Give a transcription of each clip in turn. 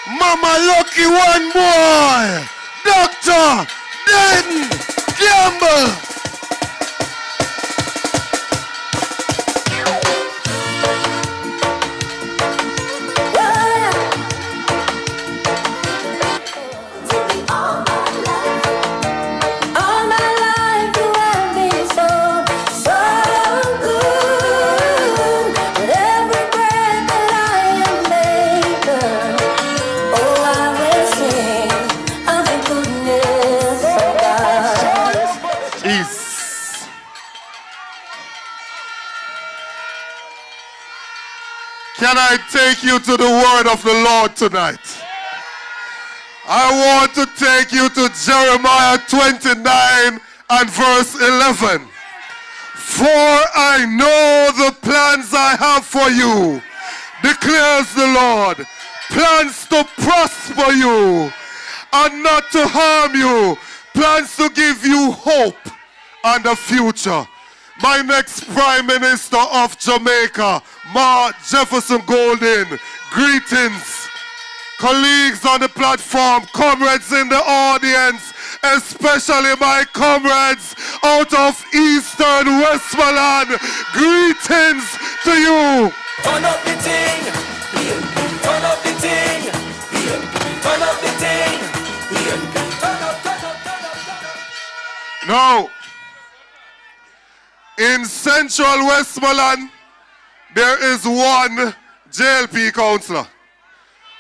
Mama Lucky one boy. Dr. Dayton Campbell. Can I take you to the word of the Lord tonight? I want to take you to Jeremiah 29 and verse 11. For I know the plans I have for you, declares the Lord. Plans to prosper you and not to harm you. Plans to give you hope and a future. My next Prime Minister of Jamaica, Ma Jefferson Golden, greetings. Colleagues on the platform, comrades in the audience, especially my comrades out of Eastern Westmoreland, greetings to you. Turn up the thing, turn up the thing, turn up the thing, turn up. Now, in Central Westmoreland, there is one JLP councillor.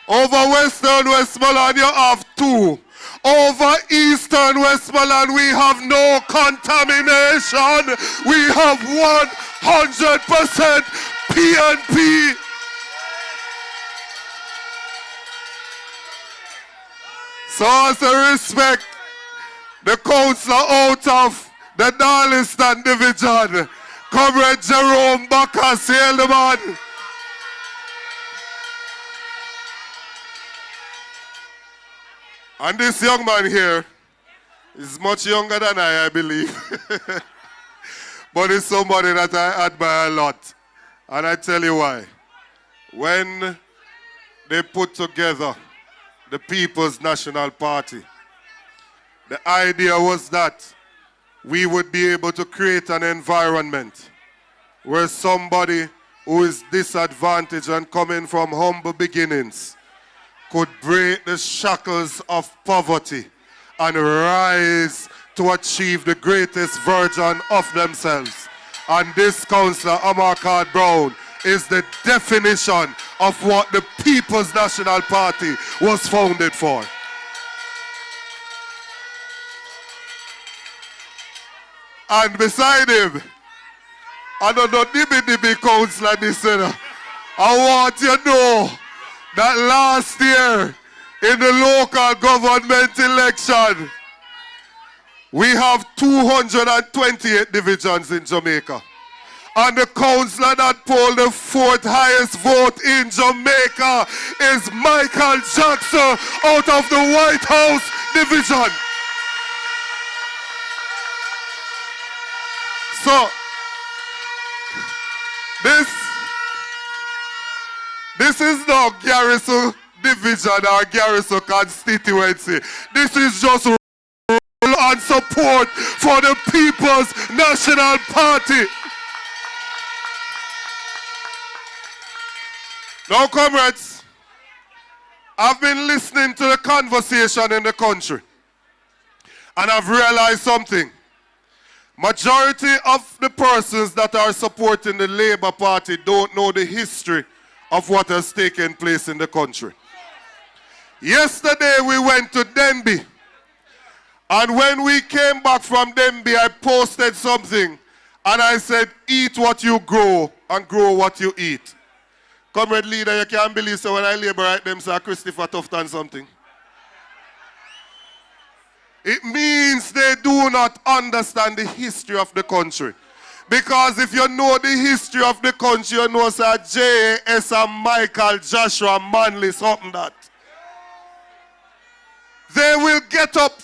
Over Western Westmoreland, you have two. Over Eastern Westmoreland, we have no contamination. We have 100% PNP. So as a respect, the councillor out of the Darliston division, Comrade Jerome Bacchus, hail the man. And this young man here is much younger than I believe. But it's somebody that I admire a lot. And I tell you why. When they put together the People's National Party, the idea was that we would be able to create an environment where somebody who is disadvantaged and coming from humble beginnings could break the shackles of poverty and rise to achieve the greatest version of themselves. And this councillor, Amarcard Brown, is the definition of what the People's National Party was founded for. And beside him, I don't know, Dibby councillor, this, I want you to know that last year in the local government election, we have 228 divisions in Jamaica. And the councillor that polled the fourth highest vote in Jamaica is Michael Jackson out of the White House division. So, this is not Garrison division or Garrison constituency. This is just rule and support for the People's National Party. Now, comrades, I've been listening to the conversation in the country, and I've realized something. Majority of the persons that are supporting the Labour Party don't know the history of what has taken place in the country. Yesterday we went to Denby, and when we came back from Denby, I posted something, and I said, eat what you grow and grow what you eat. Comrade leader, you can't believe so when I Labour write them, say Christopher Tufton something. It means they do not understand the history of the country. Because if you know the history of the country, you know Sir J.S. and Michael Joshua Manley, something that. They will get up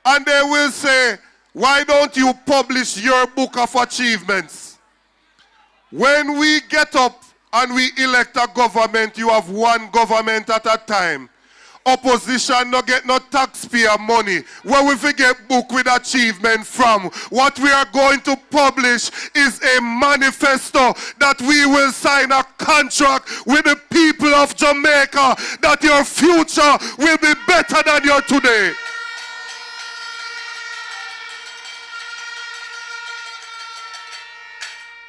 and they will say, why don't you publish your book of achievements? When we get up and we elect a government, you have one government at a time. Opposition no get no taxpayer money. Where we forget book with achievement from. What we are going to publish is a manifesto that we will sign a contract with the people of Jamaica that your future will be better than your today.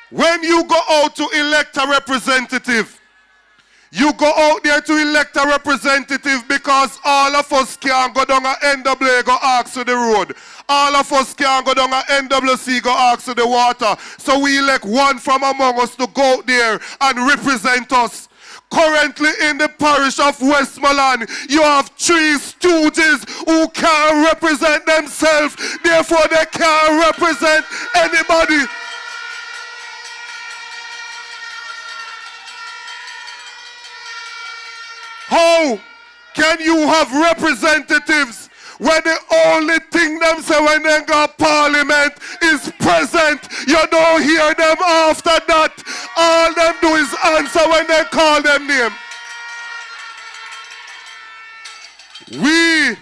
When you go out to elect a representative, you go out there to elect a representative because all of us can't go down a NWA go ask for the road. All of us can't go down a NWC go ask for the water. So we elect one from among us to go out there and represent us. Currently in the parish of Westmoreland, you have 3 stooges who can't represent themselves. Therefore, they can't represent anybody. How can you have representatives when the only thing them say when they go parliament is present? You don't hear them after that. All them do is answer when they call them name. We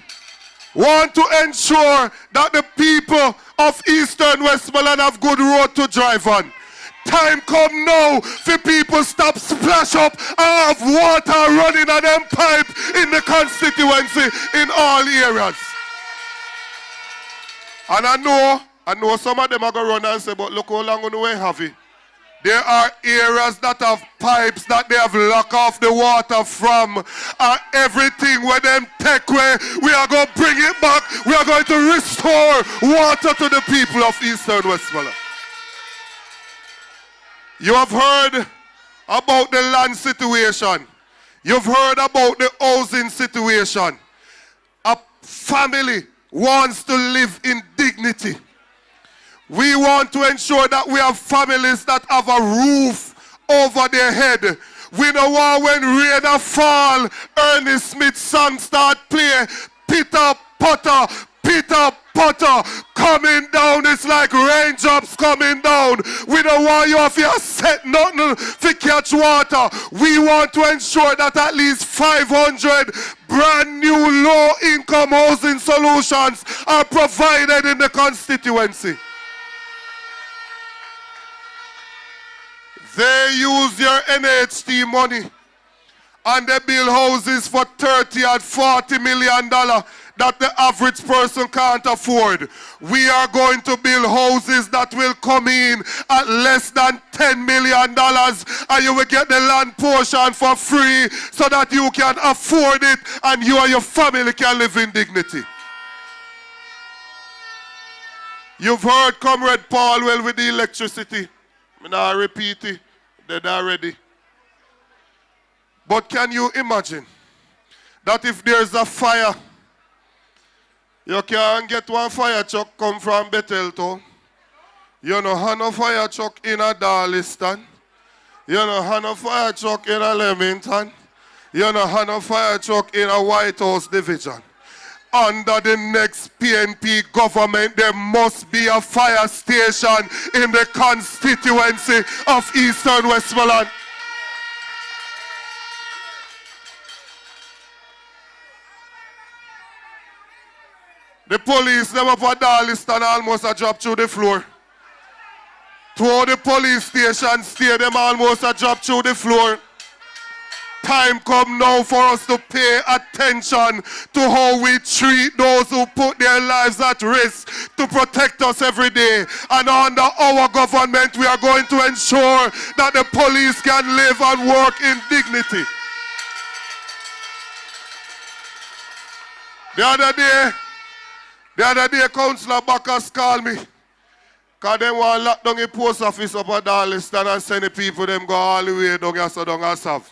want to ensure that the people of Eastern Westmoreland have good road to drive on. Time come now for people stop splash up and have water running on them pipe in the constituency in all areas. And I know some of them are going to run and say, but look how long we have it. There are areas that have pipes that they have locked off the water from. And everything where them take away, we are going to bring it back. We are going to restore water to the people of Eastern Westmoreland. You have heard about the land situation. You've heard about the housing situation. A family wants to live in dignity. We want to ensure that we have families that have a roof over their head. We don't want when rain fall, Ernest Smith's song start play, Peter Potter, coming down. It's like raindrops coming down. We don't want you if you set nothing to catch water. We want to ensure that at least 500 brand new low-income housing solutions are provided in the constituency. They use your NHT money and they build houses for $30 and $40 million that the average person can't afford. We are going to build houses that will come in at less than $10 million and you will get the land portion for free so that you can afford it and you and your family can live in dignity. You've heard Comrade Paul well with the electricity. I'm not repeat it. They're already. But can you imagine that if there's a fire, you can get one fire truck come from Bethel Town. You know, have no fire truck in a Darliston. You know, have no fire truck in a Leamington. You know, have no fire truck in a White House division. Under the next PNP government, there must be a fire station in the constituency of Eastern Westmoreland. The police, them up at Darliston almost a drop through the floor. To the police station stay, them almost a drop through the floor. Time come now for us to pay attention to how we treat those who put their lives at risk to protect us every day. And under our government, we are going to ensure that the police can live and work in dignity. The other day, Councillor Bacchus called me. Because they want to lock down the post office up at Darliston and send the people them go all the way down here so down Asaf.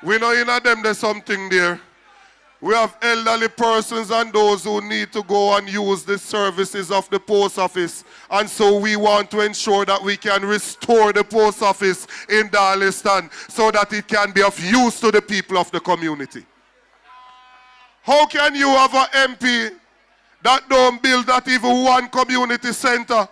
We know in them there's something there. We have elderly persons and those who need to go and use the services of the post office. And so we want to ensure that we can restore the post office in Darliston so that it can be of use to the people of the community. How can you have an MP that don't build that even one community center?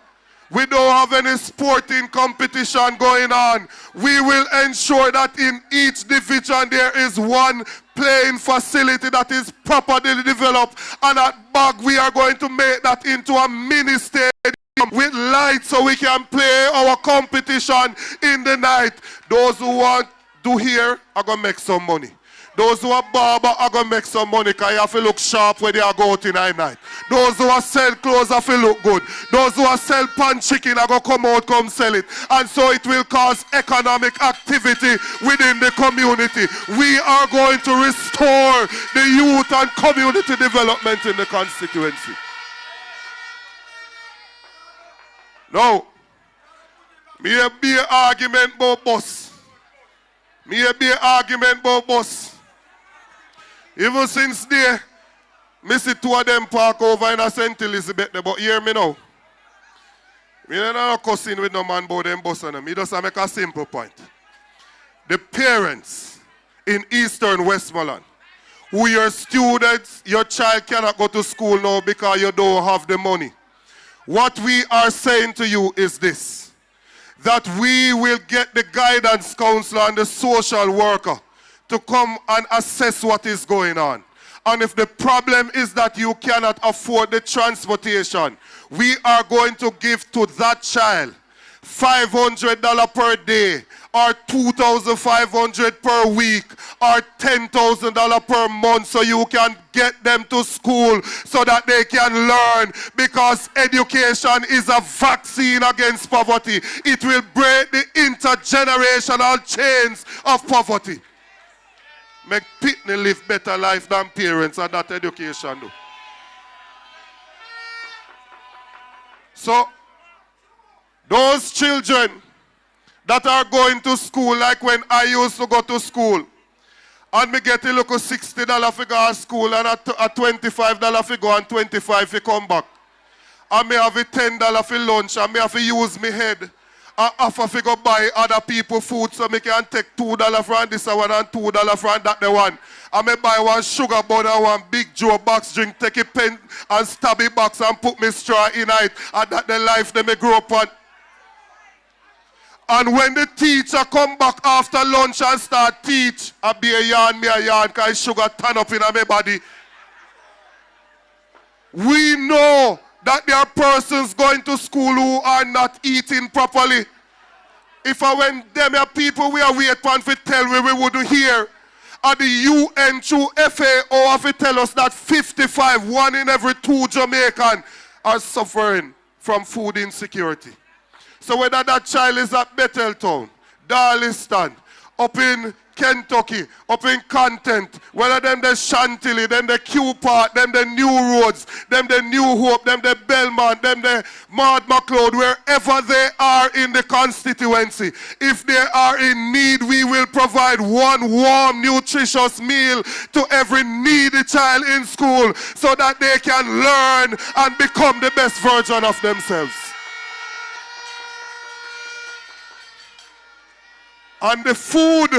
We don't have any sporting competition going on. We will ensure that in each division there is one playing facility that is properly developed. And at back we are going to make that into a mini stadium with lights so we can play our competition in the night. Those who want to hear are going to make some money. Those who are barber are going to make some money because you have to look sharp when they are go out in the night. Those who are sell clothes have to look good. Those who are sell pan chicken are going to come out, come sell it. And so it will cause economic activity within the community. We are going to restore the youth and community development in the constituency. Now, me a be an argument about bus. Me a be an argument about bus. Even since there, me see two of them park over in a St. Elizabeth, but hear me now. Me not cussing with no man about them bus on them. Me just make a simple point. The parents in Eastern Westmoreland, who your students, your child cannot go to school now because you don't have the money. What we are saying to you is this, that we will get the guidance counselor and the social worker to come and assess what is going on. And if the problem is that you cannot afford the transportation, we are going to give to that child $500 per day, or $2,500 per week, or $10,000 per month, so you can get them to school so that they can learn, because education is a vaccine against poverty. It will break the intergenerational chains of poverty. Make Pitney live better life than parents, and that education do. So, those children that are going to school, like when I used to go to school, and me get a local $60 for go to school, and a $25 for go and $25 for come back. And me have a $10 for lunch, and me have to use my head. I have to go buy other people food, so me can take $2 from this one and $2 from that one. And me buy one sugar bun and one big Joe box drink, take a pen and stab it box and put me straw in it. And that the life they me grow up on. And when the teacher come back after lunch and start teach, I be a yarn, me a yarn, because sugar turn up in my body. We know that there are persons going to school who are not eating properly. If I went them are people we are wait for to tell we wouldn't hear. And the UN through FAO have to tell us that 55, 1 in every 2 Jamaican are suffering from food insecurity. So whether that child is at Betheltown, Darliston, up in Kentucky, up in Content, whether them the Chantilly, them the Q Park, them the New Roads, them the New Hope, them the Belmont, them the Maud McLeod, wherever they are in the constituency, if they are in need, we will provide one warm, nutritious meal to every needy child in school so that they can learn and become the best version of themselves. And the food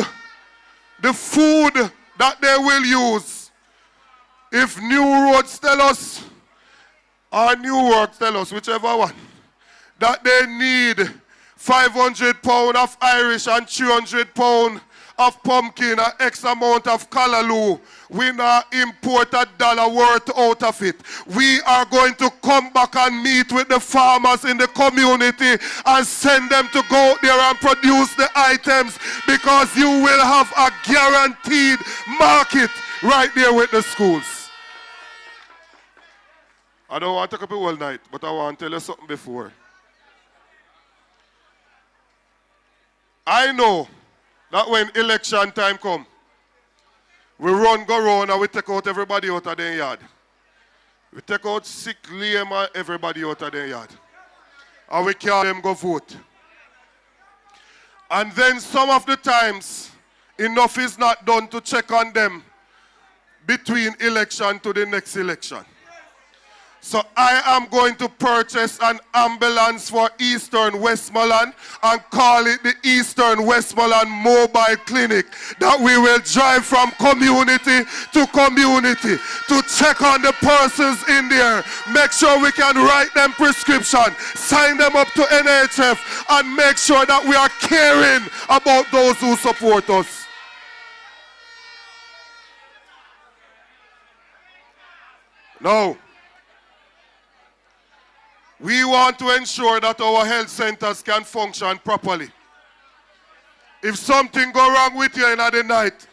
that they will use, if New Roads tell us, or New Work tell us, whichever one, that they need 500 pounds of Irish and 300 pounds of pumpkin and X amount of callaloo, we not import $1 worth out of it. We are going to come back and meet with the farmers in the community and send them to go out there and produce the items, because you will have a guaranteed market right there with the schools. I don't want to take up all night, but I want to tell you something before. I know that when election time come, we run, go round, and we take out everybody out of their yard. We take out sick, lame, and everybody out of their yard. And we carry them go vote. And then some of the times, enough is not done to check on them between election to the next election. So I am going to purchase an ambulance for Eastern Westmoreland and call it the Eastern Westmoreland Mobile Clinic, that we will drive from community to community to check on the persons in there, make sure we can write them prescription, sign them up to NHF, and make sure that we are caring about those who support us. No. We want to ensure that our health centers can function properly. If something go wrong with you in the night,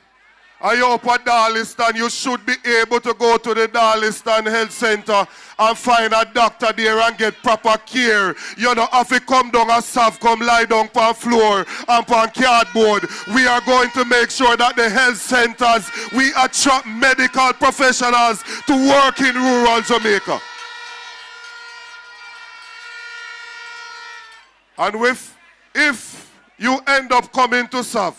and you're up at Darliston, you should be able to go to the Darliston Health Center and find a doctor there and get proper care. You know, if you come down and serve, come lie down on floor and on cardboard. We are going to make sure that the health centers, we attract medical professionals to work in rural Jamaica. And if you end up coming to serve,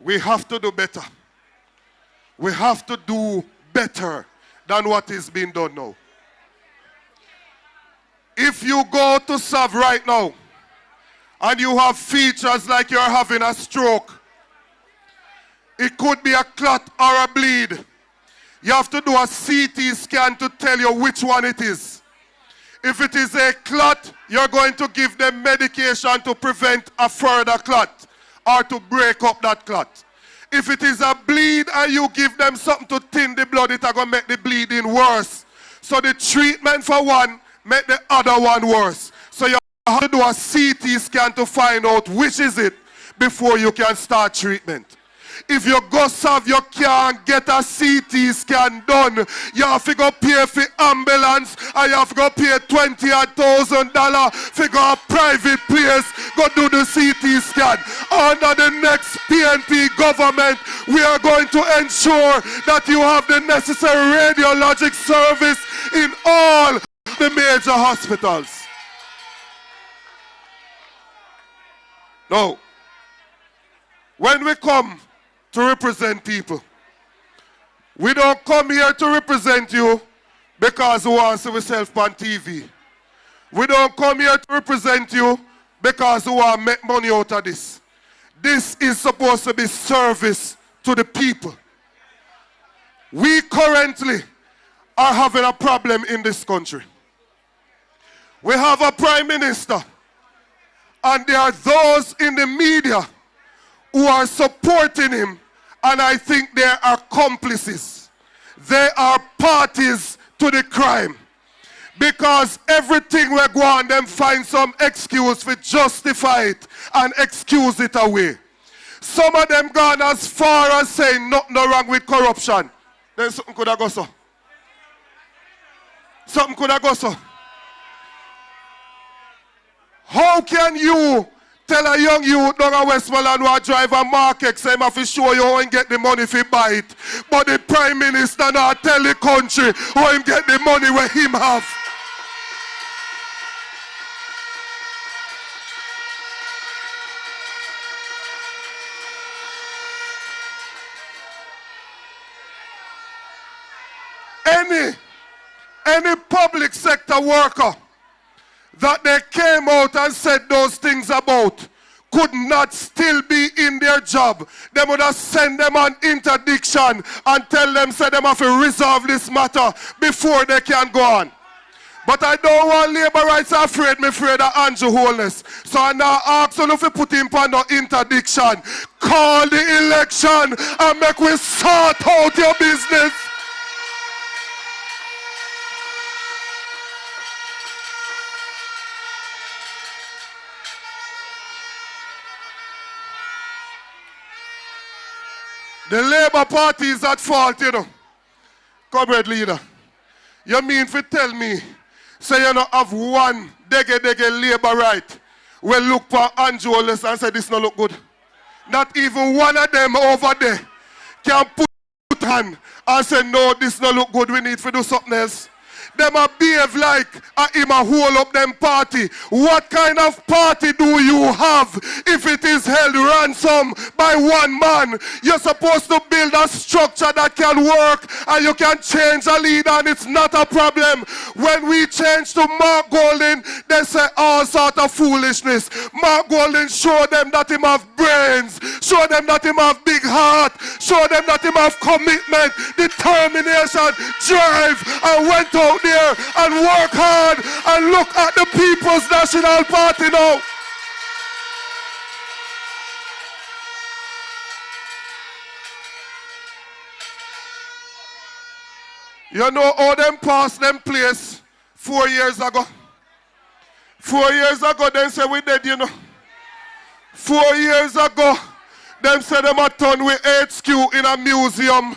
we have to do better. We have to do better than what is being done now. If you go to serve right now and you have features like you're having a stroke, it could be a clot or a bleed. You have to do a CT scan to tell you which one it is. If it is a clot, you're going to give them medication to prevent a further clot or to break up that clot. If it is a bleed and you give them something to thin the blood, it's going to make the bleeding worse. So the treatment for one make the other one worse. So you have to do a CT scan to find out which is it before you can start treatment. If you go serve, you can't get a CT scan done. You have to go pay for ambulance and you have to go pay $20,000 for go a private place, go do the CT scan. Under the next PNP government, we are going to ensure that you have the necessary radiologic service in all the major hospitals. Now, when we come to represent people, we don't come here to represent you because we want to see ourselves on TV. We don't come here to represent you because we want to make money out of this. This is supposed to be service to the people. We currently are having a problem in this country. We have a prime minister, and there are those in the media who are supporting him, and I think they are accomplices. They are parties to the crime. Because everything we go on, them find some excuse to justify it and excuse it away. Some of them gone as far as saying nothing wrong with corruption. Then something could have gone so. Something could have gone so. How can you tell a young youth down at Westmoreland who drive a market, say him have to show you how he get the money if he buy it. But the Prime Minister now tell the country how he get the money where him have. Any public sector worker that they came out and said those things about could not still be in their job. They would have sent them on interdiction and tell them, say them have to resolve this matter before they can go on. But I don't want labor rights afraid, me afraid of Andrew Holness. So I now ask you if you put him on the interdiction. Call the election and make we sort out your business. The Labour Party is at fault, you know. Comrade leader. You mean to tell me, say you don't have one dege Labour right, will look for Andrew Holness and say this no look good. Not even one of them over there can put hand and say no, this no look good, we need to do something else. them a behave like him a hold up them party. What kind of party do you have if it is held ransom by one man? You're supposed to build a structure that can work and you can change a leader and it's not a problem. When we change to Mark Golding, they say all sort of foolishness. Mark Golding show them that him have brains, show them that him have big heart, show them that him have commitment, determination, drive, and went out there and work hard and look at the People's National Party now. You know how them passed them place 4 years ago? 4 years ago, them say we dead, you know. 4 years ago, them say them a turn with HQ in a museum.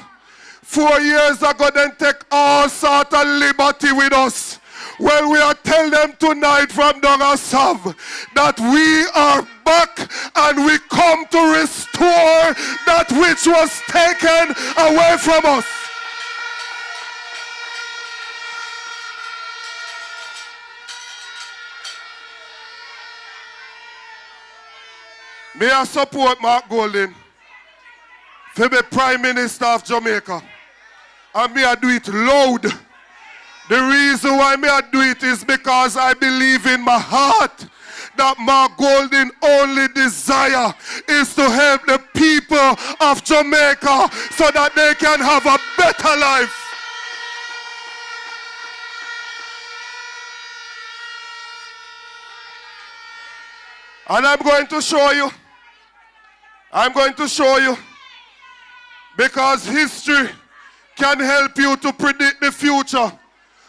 4 years ago, them take all sort of liberty with us. Well, we are tell them tonight from Dongasav that we are back and we come to restore that which was taken away from us. May I support Mark Golding to be Prime Minister of Jamaica. And may I do it loud. The reason why may I do it is because I believe in my heart that Mark Golding only desire is to help the people of Jamaica so that they can have a better life. And I'm going to show you. I'm going to show you. Because history can help you to predict the future.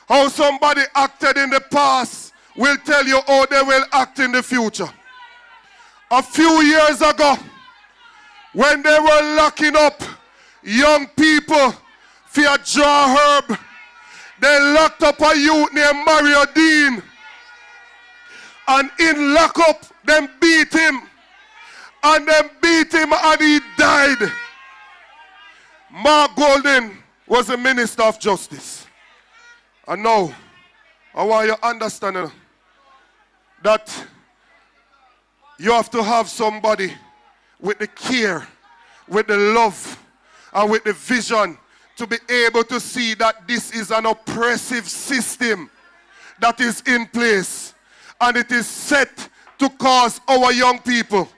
How somebody acted in the past will tell you how they will act in the future. A few years ago, when they were locking up young people for a draw herb, they locked up a youth named Mario Dean. And in lockup, them beat him. And then beat him and he died. Mark Golding was the Minister of Justice. And now, I want you to understand that you have to have somebody with the care, with the love, and with the vision to be able to see that this is an oppressive system that is in place. And it is set to cause our young people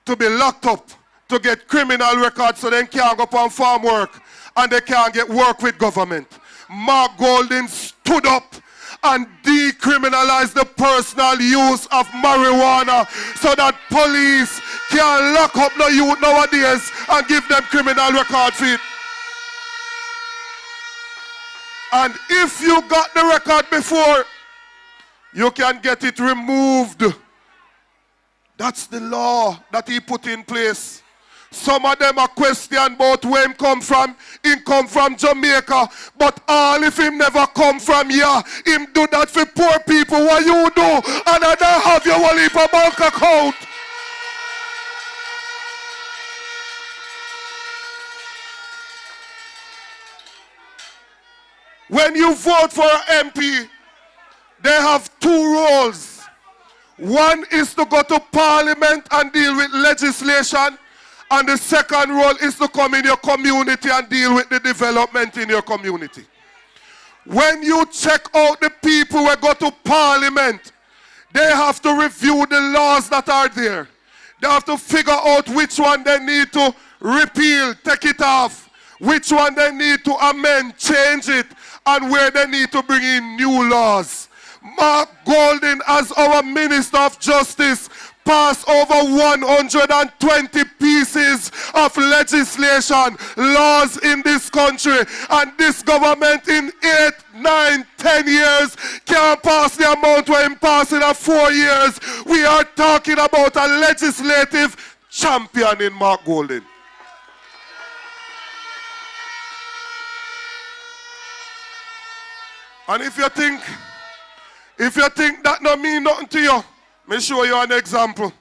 to be locked up, to get criminal records so they can't go up on farm work and they can't get work with government. Mark Golding stood up and decriminalized the personal use of marijuana so that police can lock up the youth nowadays and give them criminal record for it. And if you got the record before, you can get it removed. That's the law that he put in place. Some of them are question about where him come from. He come from Jamaica. But all if him never come from here, him do that for poor people. What you do? And I don't have your whole heap of bank account. When you vote for an MP, they have two roles. One is to go to Parliament and deal with legislation, and the second role is to come in your community and deal with the development in your community. When you check out the people who go to Parliament, they have to review the laws that are there. They have to figure out which one they need to repeal, take it off, which one they need to amend, change it, and where they need to bring in new laws. Mark Golding, as our Minister of Justice, passed over 120 pieces of legislation, laws in this country. And this government in 8, 9, 10 years can't pass the amount we're passing in 4 years. We are talking about a legislative champion in Mark Golding. And if you think that don't mean nothing to you, let me show you an example.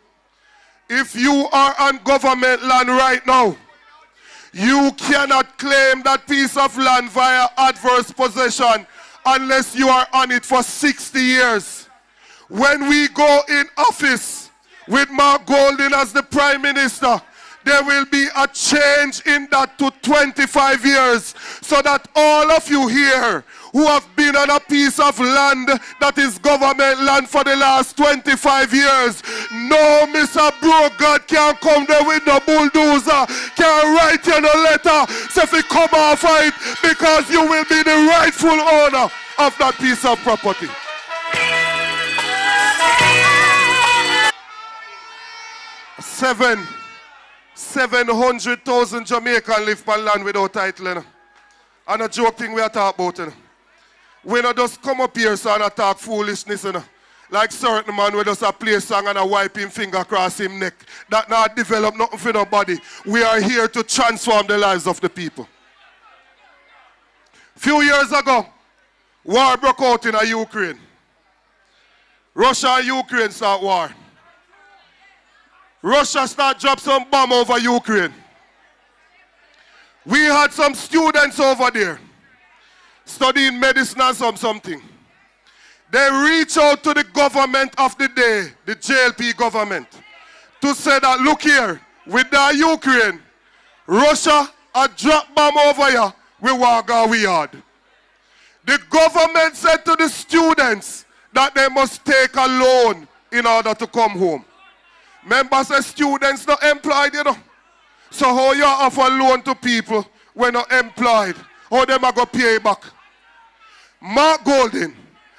If you are on government land right now, you cannot claim that piece of land via adverse possession unless you are on it for 60 years. When we go in office with Mark Golding as the Prime Minister, there will be a change in that to 25 years, so that all of you here who have been on a piece of land that is government land for the last 25 years, no, Mr. Bro, God can't come there with the bulldozer, can't write you no letter, so if you come off it, because you will be the rightful owner of that piece of property. Seven 700,000 Jamaicans live on land without title. You know? And a joke thing we are talking about. You know? We don't just come up here so and talk foolishness. You know? Like certain man who just play a song and a wipe him finger across him neck. That not develop nothing for nobody. We are here to transform the lives of the people. Few years ago, war broke out in Ukraine. Russia and Ukraine start war. Russia start drop some bomb over Ukraine. We had some students over there studying medicine and something. They reach out to the government of the day, the JLP government, to say that, look here, with the Ukraine, Russia a drop bomb over here, we walk our yard. The government said to the students that they must take a loan in order to come home. Members say students not employed, you know. So how you offer loan to people when not employed? How them are going to pay back? Mark Golding,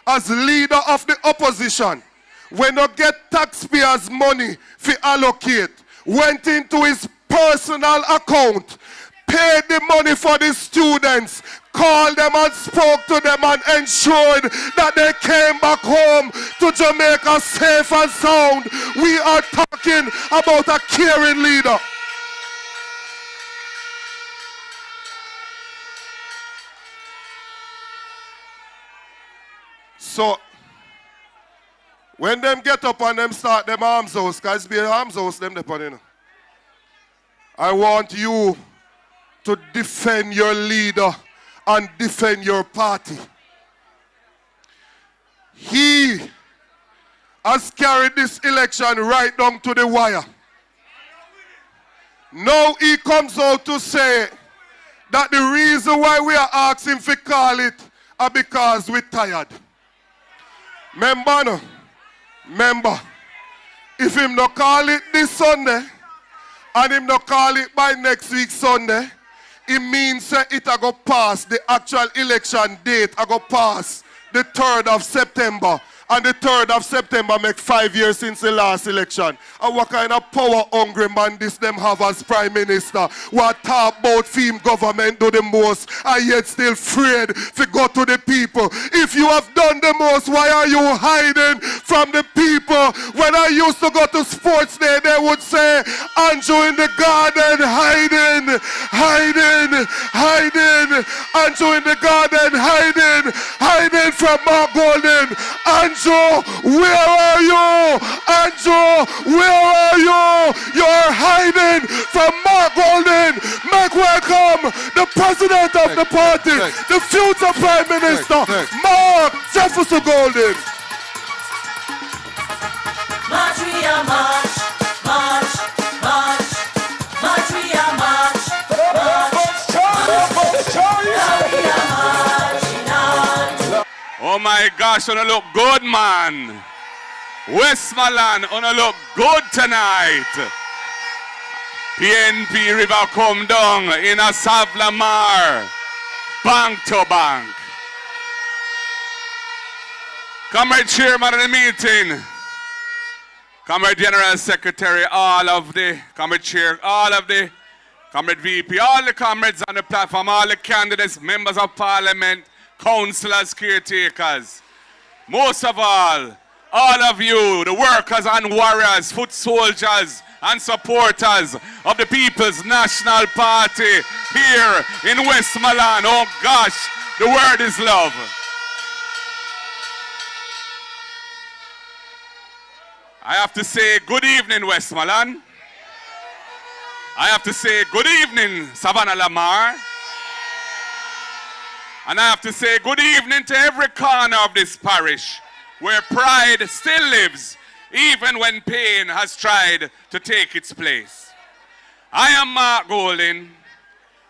as leader of the opposition, when not get taxpayers' money to allocate, went into his personal account, paid the money for the students, called them and spoke to them and ensured that they came back home to Jamaica safe and sound. We are talking about a caring leader. So, when them get up and them start them arms house, because it's be arms house them depend, you know. I want you to defend your leader and defend your party. He has carried this election right down to the wire. Now he comes out to say that the reason why we are asking to call it are because we're tired. Remember, no? Remember, if him not call it this Sunday and him not call it by next week Sunday, it means that it will go past the actual election date. I go past the 3rd of September. And the 3rd of September make 5 years since the last election. And what kind of power-hungry man this them have as Prime Minister? What talk about theme government do the most and yet still afraid to go to the people? If you have done the most, why are you hiding from the people? When I used to go to sports day, they would say, Andrew in the garden, hiding, hiding, hiding. Andrew in the garden, hiding, hiding from Mark Golding. Andrew, where are you? Andrew, where are you? You're hiding from Mark Golding. Make welcome the president of the party, the future Prime Minister, Mark Jefferson Golding. March, we are march, march, march, march, we are march, march, oh my gosh, on look good, man. Westmoreland, on look good tonight. PNP River come down in a Savlamar, bank to bank. Comrade Chairman of the meeting, Comrade General Secretary, all of the, Comrade Chair, all of the, Comrade VP, all the comrades on the platform, all the candidates, members of Parliament, councillors, caretakers. Most of all of you, the workers and warriors, foot soldiers and supporters of the People's National Party here in Westmoreland. Oh gosh, the word is love. I have to say good evening, Westmoreland. I have to say good evening, Savannah Lamar. And I have to say good evening to every corner of this parish where pride still lives, even when pain has tried to take its place. I am Mark Golding,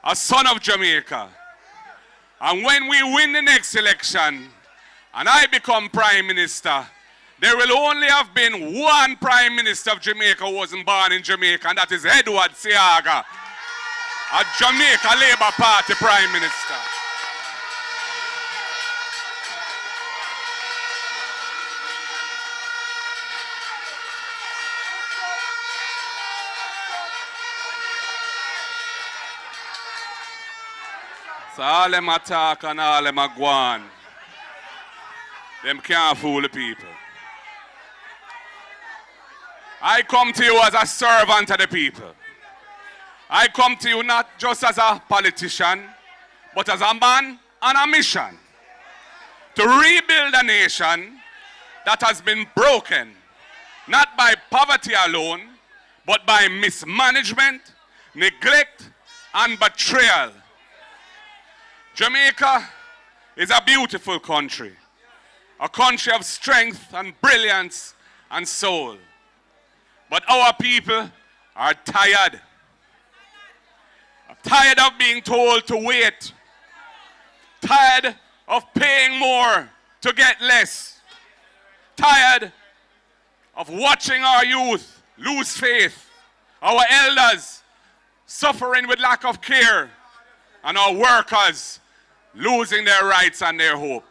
a son of Jamaica. And when we win the next election and I become Prime Minister, there will only have been one Prime Minister of Jamaica who wasn't born in Jamaica, and that is Edward Seaga, a Jamaica Labour Party Prime Minister. So all them attack and all them a go on. Them can't fool the people. I come to you as a servant of the people. I come to you not just as a politician, but as a man on a mission to rebuild a nation that has been broken, not by poverty alone, but by mismanagement, neglect, and betrayal. Jamaica is a beautiful country, a country of strength and brilliance and soul. But our people are tired. Tired of being told to wait. Tired of paying more to get less. Tired of watching our youth lose faith, our elders suffering with lack of care, and our workers losing their rights and their hope.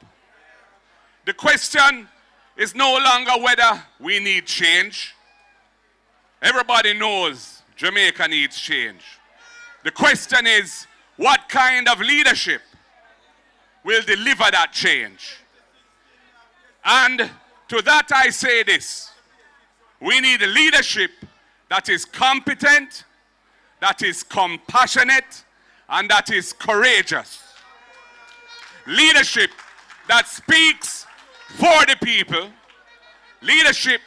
The question is no longer whether we need change. Everybody knows Jamaica needs change. The question is, what kind of leadership will deliver that change? And to that I say this: we need a leadership that is competent, that is compassionate, and that is courageous. Leadership that speaks for the people. Leadership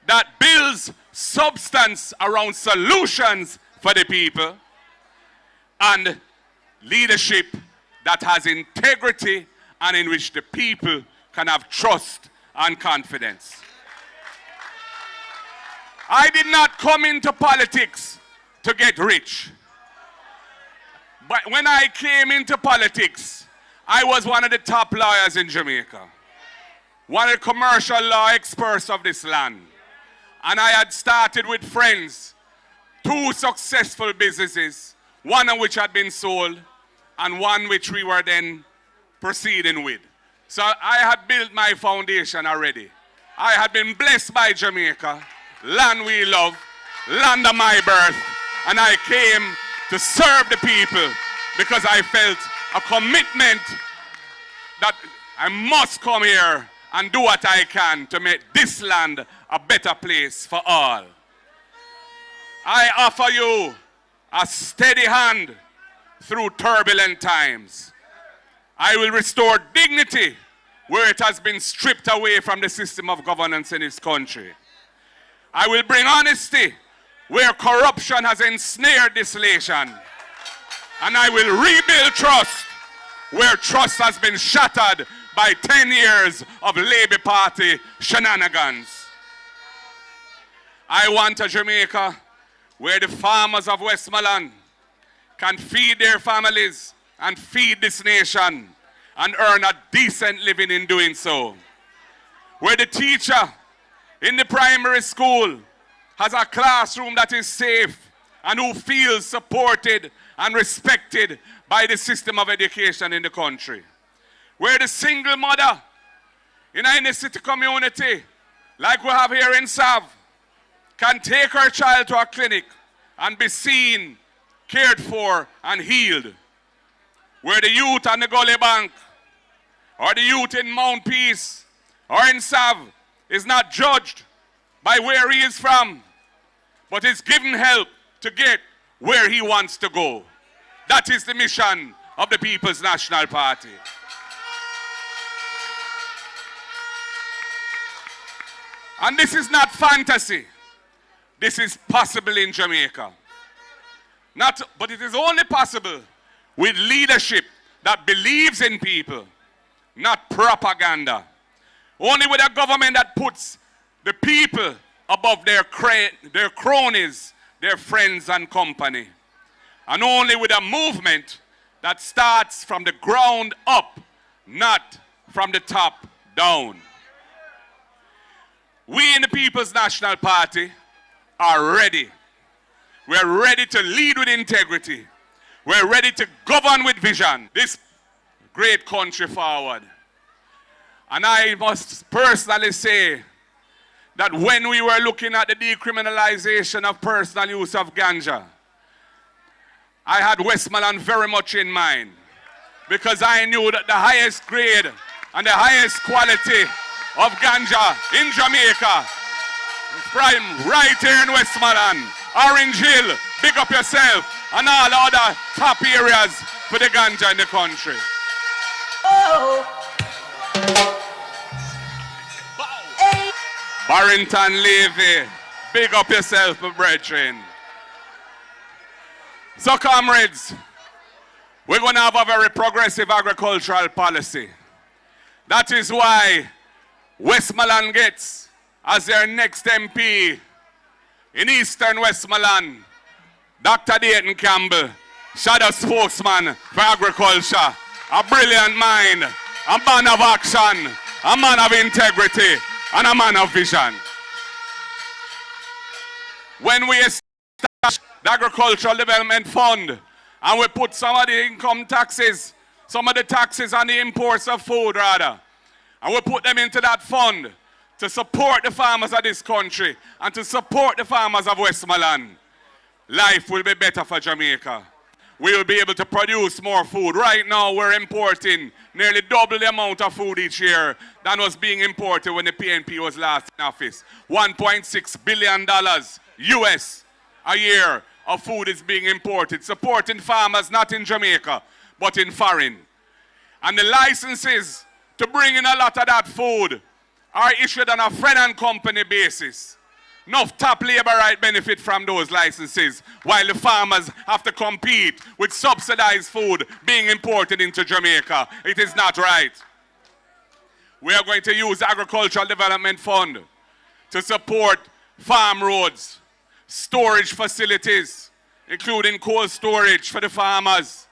that builds substance around solutions for the people. And leadership that has integrity and in which the people can have trust and confidence. I did not come into politics to get rich. But when I came into politics, I was one of the top lawyers in Jamaica, one of the commercial law experts of this land. And I had started with friends 2 successful businesses, one of which had been sold and one which we were then proceeding with. So I had built my foundation already. I had been blessed by Jamaica, land we love, land of my birth, and I came to serve the people because I felt a commitment that I must come here and do what I can to make this land a better place for all. I offer you a steady hand through turbulent times. I will restore dignity where it has been stripped away from the system of governance in this country. I will bring honesty where corruption has ensnared this nation. And I will rebuild trust where trust has been shattered by 10 years of Labour Party shenanigans. I want a Jamaica where the farmers of Westmoreland can feed their families and feed this nation and earn a decent living in doing so. Where the teacher in the primary school has a classroom that is safe and who feels supported and respected by the system of education in the country. Where the single mother in any city community, like we have here in Sav, can take her child to a clinic and be seen, cared for, and healed. Where the youth on the Gully Bank, or the youth in Mount Peace, or in Sav, is not judged by where he is from, but is given help to get where he wants to go. That is the mission of the People's National Party. And this is not fantasy. This is possible in Jamaica. But it is only possible with leadership that believes in people, not propaganda. Only with a government that puts the people above their cronies, their friends and company. And only with a movement that starts from the ground up, not from the top down. We in the People's National Party are ready. We're ready to lead with integrity. We're ready to govern with vision. This great country forward. And I must personally say that when we were looking at the decriminalization of personal use of ganja, I had Westmoreland very much in mind, because I knew that the highest grade and the highest quality of ganja in Jamaica is right here in Westmoreland. Orange Hill, big up yourself, and all other top areas for the ganja in the country. Oh. Barrington Levy, big up yourself, my brethren. So, comrades, we're going to have a very progressive agricultural policy. That is why Westmoreland gets, as their next MP in Eastern Westmoreland, Dr. Dayton Campbell, shadow spokesman for agriculture, a brilliant mind, a man of action, a man of integrity, and a man of vision. When we established the Agricultural Development Fund and we put some of the income taxes, some of the taxes on the imports of food rather, and we put them into that fund to support the farmers of this country and to support the farmers of Westmoreland, life will be better for Jamaica. We will be able to produce more food. Right now, we're importing nearly double the amount of food each year than was being imported when the PNP was last in office. $1.6 billion US a year of food is being imported, supporting farmers not in Jamaica, but in foreign. And the licenses to bring in a lot of that food are issued on a friend and company basis. Enough top labor right benefit from those licenses, while the farmers have to compete with subsidized food being imported into Jamaica. It is not right. We are going to use the Agricultural Development Fund to support farm roads, storage facilities, including cold storage for the farmers,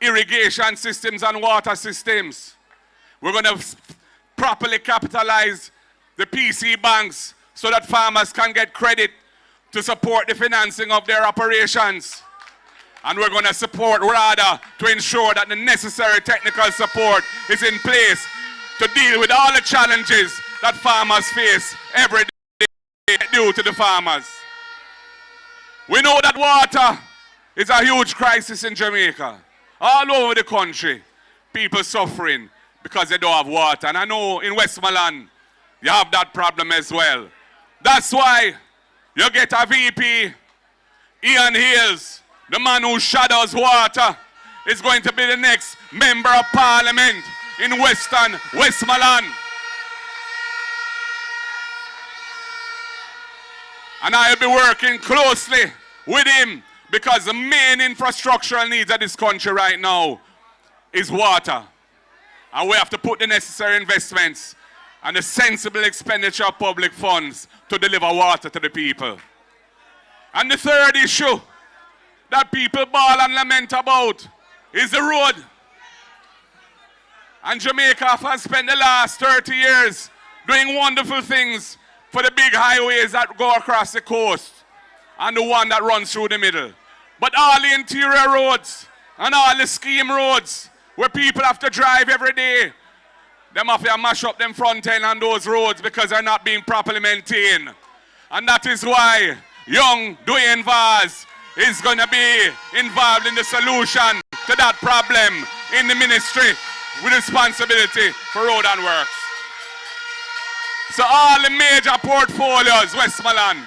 irrigation systems and water systems. We're going to properly capitalize the PC banks so that farmers can get credit to support the financing of their operations. And we're going to support rather to ensure that the necessary technical support is in place to deal with all the challenges that farmers face every day due to the farmers. We know that water is a huge crisis in Jamaica. All over the country, people suffering because they don't have water. And I know in Westmoreland, you have that problem as well. That's why you get a VP, Ian Hills, the man who shadows water, is going to be the next member of parliament in Western Westmoreland. And I'll be working closely with him because the main infrastructural needs of this country right now is water. And we have to put the necessary investments and the sensible expenditure of public funds to deliver water to the people. And the third issue that people bawl and lament about is the road. And Jamaica has spent the last 30 years doing wonderful things for the big highways that go across the coast and the one that runs through the middle. But all the interior roads and all the scheme roads where people have to drive every day, them have to mash up them front end on those roads because they're not being properly maintained. And that is why young Dwayne Vaz is going to be involved in the solution to that problem in the ministry with responsibility for road and works. So all the major portfolios, Westmoreland,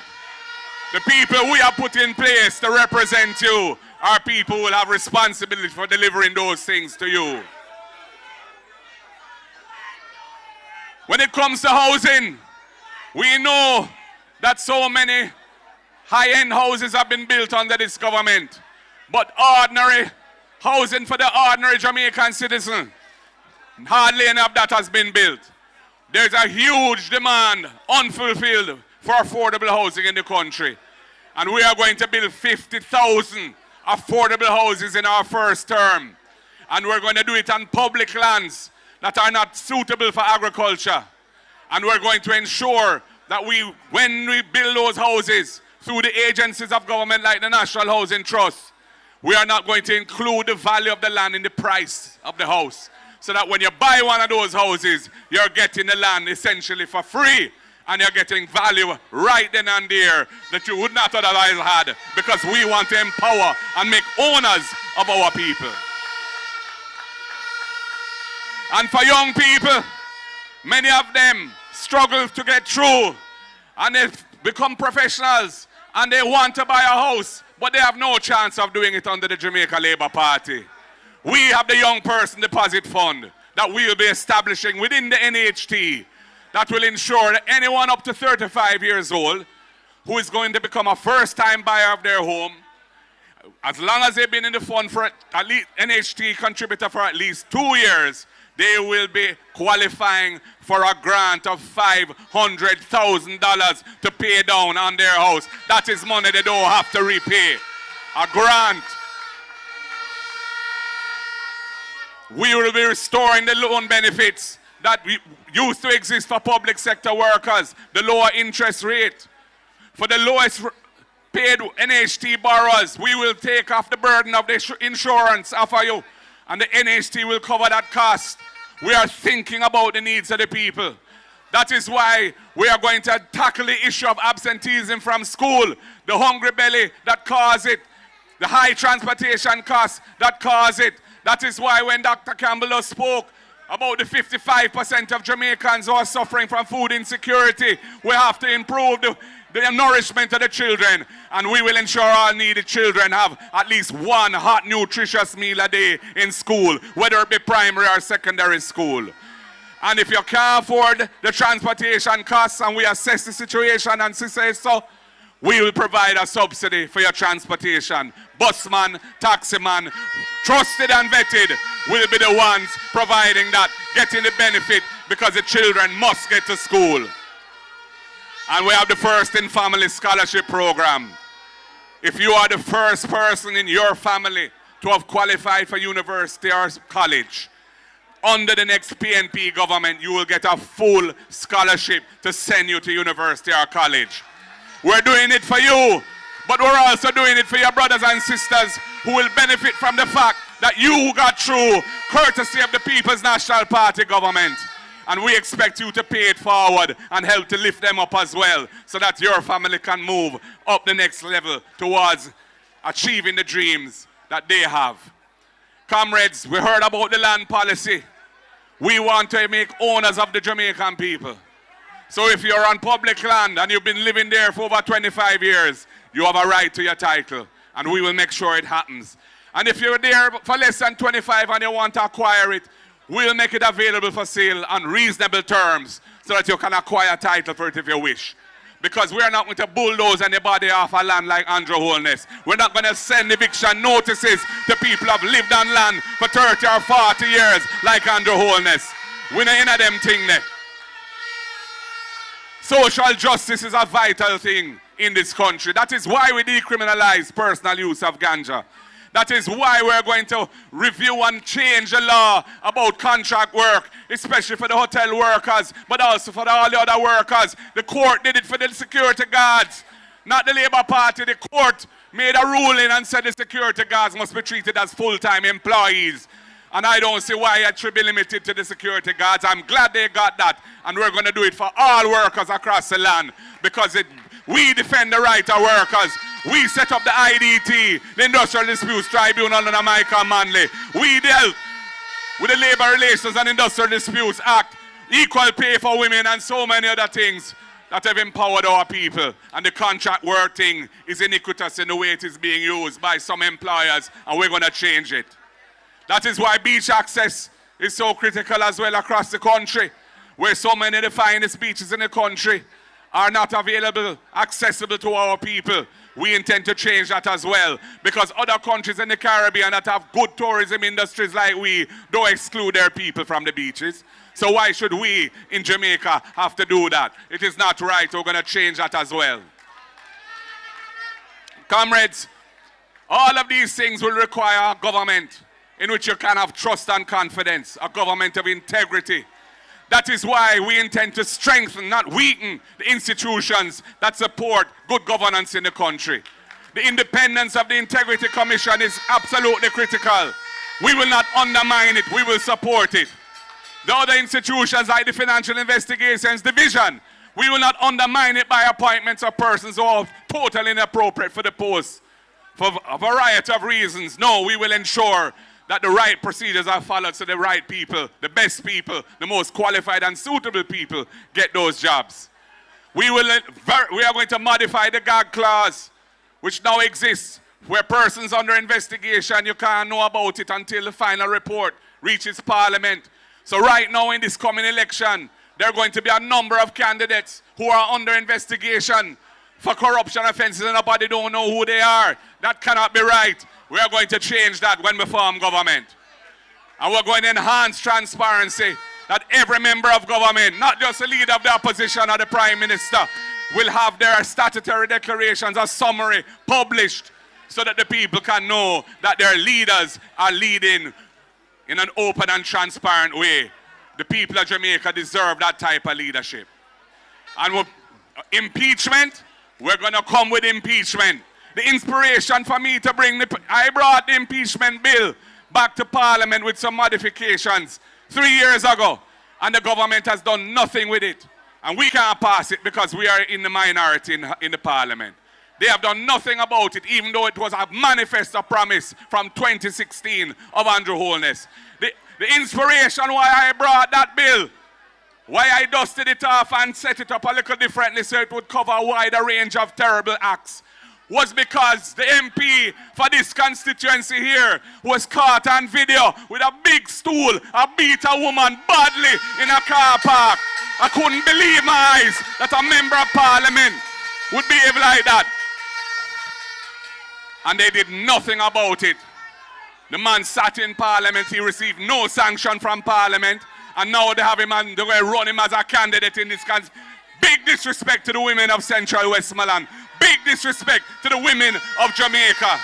the people we have put in place to represent you are people who will have responsibility for delivering those things to you. When it comes to housing, we know that so many high-end houses have been built under this government, but ordinary housing for the ordinary Jamaican citizen. Hardly any of that has been built. There's a huge demand, unfulfilled, for affordable housing in the country. And we are going to build 50,000 affordable houses in our first term. And we're going to do it on public lands that are not suitable for agriculture. And we're going to ensure that when we build those houses through the agencies of government like the National Housing Trust, we are not going to include the value of the land in the price of the house. So that when you buy one of those houses, you're getting the land essentially for free. And you're getting value right then and there that you would not otherwise had, because we want to empower and make owners of our people. And for young people, many of them struggle to get through, and they've become professionals and they want to buy a house, but they have no chance of doing it under the Jamaica Labour Party. We have the Young Person Deposit Fund that we will be establishing within the NHT that will ensure that anyone up to 35 years old who is going to become a first-time buyer of their home, as long as they've been in the fund for at least NHT contributor for at least 2 years, they will be qualifying for a grant of $500,000 to pay down on their house. That is money they don't have to repay. A grant. We will be restoring the loan benefits that used to exist for public sector workers, the lower interest rate. For the lowest paid NHT borrowers, we will take off the burden of the insurance off of you, and the NHT will cover that cost. We are thinking about the needs of the people. That is why we are going to tackle the issue of absenteeism from school, the hungry belly that cause it, the high transportation costs that cause it. That is why when Dr. Campbell spoke about the 55% of Jamaicans who are suffering from food insecurity, we have to improve the nourishment of the children, and we will ensure all needy children have at least one hot, nutritious meal a day in school, whether it be primary or secondary school. And if you can't afford the transportation costs and we assess the situation and say so, we will provide a subsidy for your transportation. Busman, taximan, trusted and vetted will be the ones providing that, getting the benefit, because the children must get to school. And we have the First in Family Scholarship Program. If you are the first person in your family to have qualified for university or college, under the next PNP government, you will get a full scholarship to send you to university or college. We're doing it for you, but we're also doing it for your brothers and sisters who will benefit from the fact that you got through courtesy of the People's National Party government. And we expect you to pay it forward and help to lift them up as well, so that your family can move up the next level towards achieving the dreams that they have. Comrades, we heard about the land policy. We want to make owners of the Jamaican people. So if you're on public land and you've been living there for over 25 years, you have a right to your title, and we will make sure it happens. And if you're there for less than 25 and you want to acquire it, we'll make it available for sale on reasonable terms so that you can acquire a title for it if you wish. Because we're not going to bulldoze anybody off a land like Andrew Holness. We're not going to send eviction notices to people who have lived on land for 30 or 40 years like Andrew Holness. We're not in a them thing there. Social justice is a vital thing in this country. That is why we decriminalize personal use of ganja. That is why we're going to review and change the law about contract work, especially for the hotel workers, but also for all the other workers. The court did it for the security guards, not the Labour Party. The court made a ruling and said the security guards must be treated as full-time employees. And I don't see why it should be limited to the security guards. I'm glad they got that. And we're going to do it for all workers across the land, because we defend the right of workers. We set up the IDT, the Industrial Disputes Tribunal under Michael Manley. We dealt with the Labor Relations and Industrial Disputes Act, equal pay for women, and so many other things that have empowered our people. And the contract work thing is iniquitous in the way it is being used by some employers, and we're going to change it. That is why beach access is so critical as well across the country, where so many of the finest beaches in the country are not available, accessible to our people. We intend to change that as well, because other countries in the Caribbean that have good tourism industries like we don't exclude their people from the beaches. So why should we in Jamaica have to do that? It is not right. We're going to change that as well. Comrades, all of these things will require a government in which you can have trust and confidence, a government of integrity. That is why we intend to strengthen, not weaken, the institutions that support good governance in the country. The independence of the Integrity Commission is absolutely critical. We will not undermine it, we will support it. The other institutions like the Financial Investigations Division, we will not undermine it by appointments of persons who are totally inappropriate for the post for a variety of reasons. No, we will ensure that the right procedures are followed so the right people, the best people, the most qualified and suitable people get those jobs. We are going to modify the gag clause, which now exists, where persons under investigation, you can't know about it until the final report reaches Parliament. So right now in this coming election, there are going to be a number of candidates who are under investigation for corruption offenses and nobody don't know who they are. That cannot be right. We are going to change that when we form government. And we're going to enhance transparency, that every member of government, not just the leader of the opposition or the Prime Minister, will have their statutory declarations, a summary, published so that the people can know that their leaders are leading in an open and transparent way. The people of Jamaica deserve that type of leadership. And with impeachment, we're going to come with impeachment. The inspiration for me to I brought the impeachment bill back to Parliament with some modifications 3 years ago, and the government has done nothing with it. And we can't pass it because we are in the minority in the Parliament. They have done nothing about it, even though it was a manifesto promise from 2016 of Andrew Holness. The inspiration why I brought that bill, why I dusted it off and set it up a little differently so it would cover a wider range of terrible acts, was because the MP for this constituency here was caught on video with a big stool, beat a woman badly in a car park. I couldn't believe my eyes that a member of Parliament would behave like that. And they did nothing about it. The man sat in Parliament, he received no sanction from Parliament, and now they have him and they're going to run him as a candidate in this country. Big disrespect to the women of Central Westmoreland. Big disrespect to the women of Jamaica.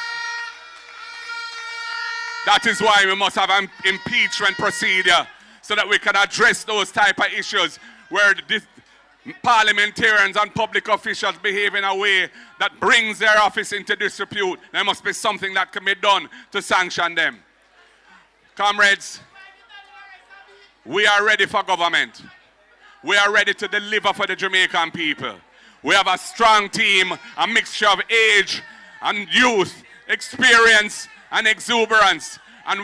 That is why we must have an impeachment procedure so that we can address those type of issues where the parliamentarians and public officials behave in a way that brings their office into disrepute. There must be something that can be done to sanction them. Comrades, we are ready for government. We are ready to deliver for the Jamaican people. We have a strong team, a mixture of age and youth, experience and exuberance. And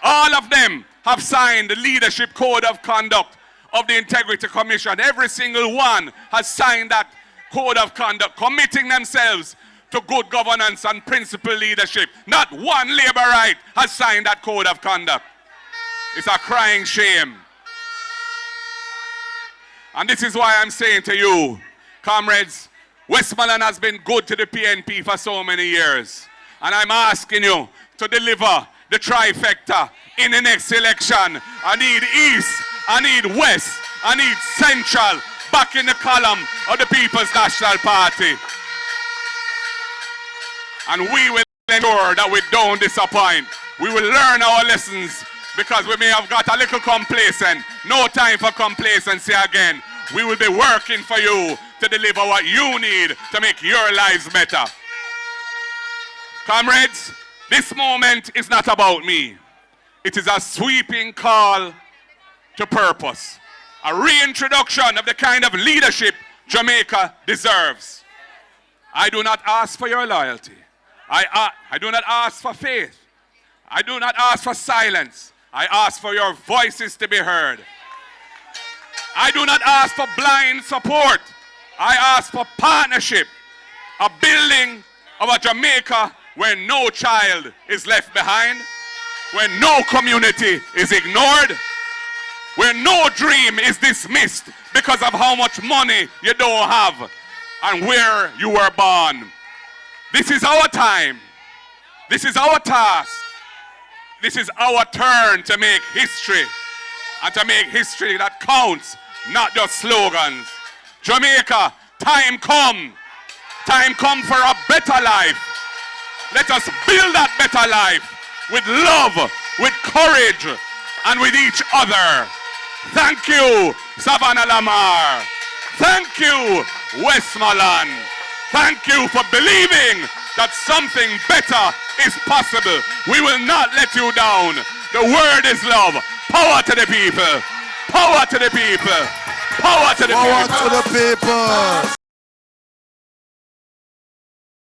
all of them have signed the Leadership Code of Conduct of the Integrity Commission. Every single one has signed that Code of Conduct, committing themselves to good governance and principled leadership. Not one Labourite has signed that Code of Conduct. It's a crying shame. And this is why I'm saying to you, comrades, Westmoreland has been good to the PNP for so many years. And I'm asking you to deliver the trifecta in the next election. I need East, I need West, I need Central back in the column of the People's National Party. And we will ensure that we don't disappoint. We will learn our lessons because we may have got a little complacent. No time for complacency again. We will be working for you to deliver what you need to make your lives better. Comrades, this moment is not about me. It is a sweeping call to purpose. A reintroduction of the kind of leadership Jamaica deserves. I do not ask for your loyalty. I do not ask for faith. I do not ask for silence. I ask for your voices to be heard. I do not ask for blind support. I ask for partnership. A building of a Jamaica where no child is left behind, where no community is ignored, where no dream is dismissed because of how much money you don't have and where you were born. This is our time. This is our task. This is our turn to make history, and to make history that counts, not just slogans. Jamaica, time come. Time come for a better life. Let us build that better life with love, with courage, and with each other. Thank you, Savannah Lamar. Thank you, Westmoreland. Thank you for believing that something better is possible. We will not let you down. The word is love. Power to the people. Power to the people. Power to the people. Power to the people.